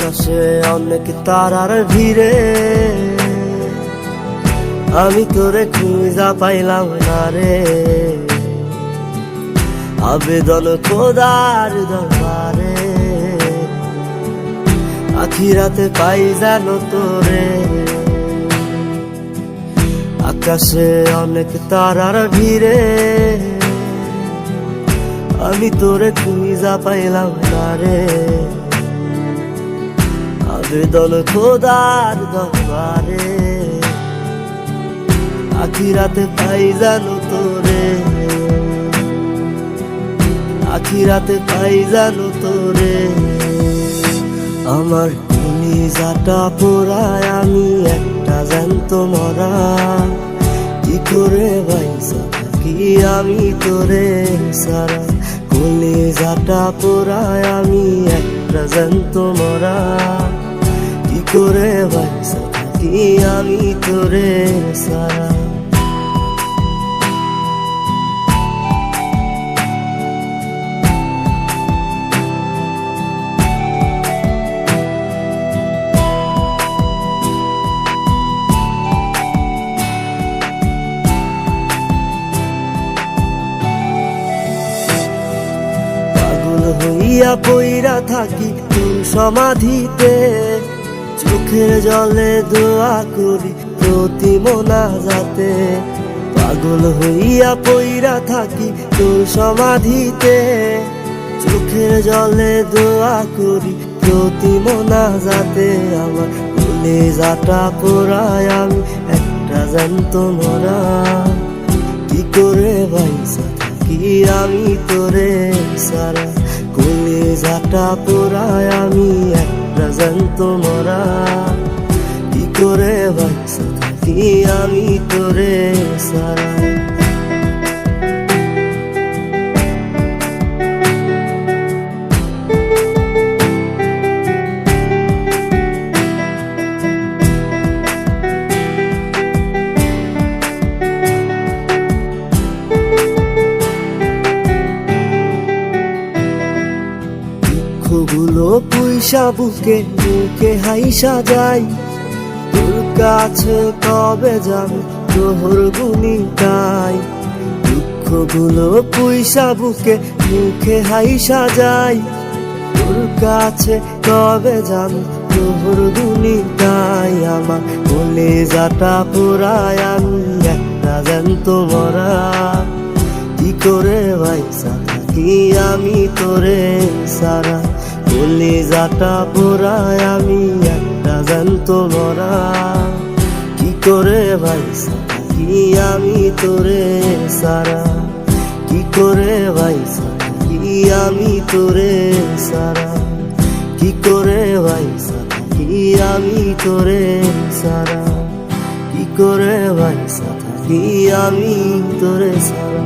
আকাশে অনেক তারার ভিড়ে আমি তোরে খুঁজা পাইলাম না রে। আবেদন খোদার দরবারে, আখিরাতে পাই জানো তোরে। আকাশে অনেক তারার ভিড়ে আমি তোরে খুঁজা পাইলাম না রে। আবেদন খোদার দরবারে, আখিরাতে পাই জানো তোরে। আখিরাতে পাই জানো তোরে। আমার কলিজাটা পোড়ায় আমি একটা জ্যান্ত মরা, কি করে বাইসা থাকি আমি তোরে সারা। কলিজাটা পোড়ায় আমি একটা জ্যান্ত মরা, কি করে বাইসা থাকি আমি তোরে সারা। হইয়া পইরা থাকি তোর সমাধিতে, চোখের জলে দোয়া করি প্রতি মোনাজাতে। পাগল হইয়া পইরা থাকি তোর সমাধিতে, চোখের জলে দোয়া করি প্রতি মোনাজাতে। আমার কলিজাটা পোড়ায় আমি একটা জ্যান্ত মরা, কি করে বাইসা থাকি আমি তোরে সারা। কলিজাটা পোড়ায় আমি একটা জ্যান্ত মরা, কি করে বাইসা থাকি আমি তোরে সারা। দুঃখগুলো পুইসা বুকে বুকে হাইসা যাই, তোর কাছে কবে যাবে তোর গুনি গাই। দুঃখগুলো পুইসা বুকে মুখে হাইসা যাই, তোর কাছে কবে যাবে তোর গুনি গাই। আমার কলিজাটা পোড়ায় আমি একটা জ্যান্ত মরা, কি করে বাইসা থাকি আমি তোরে সারা। কলিজাটা পোড়ায় আমি একটা জ্যান্ত মরা, কি করে বাইসা থাকি আমি তোরে সারা। কি করে বাইসা থাকি আমি তোরে সারা। কি করে বাইসা থাকি আমি তোরে সারা। কি করে বাইসা থাকি আমি তোরে সারা।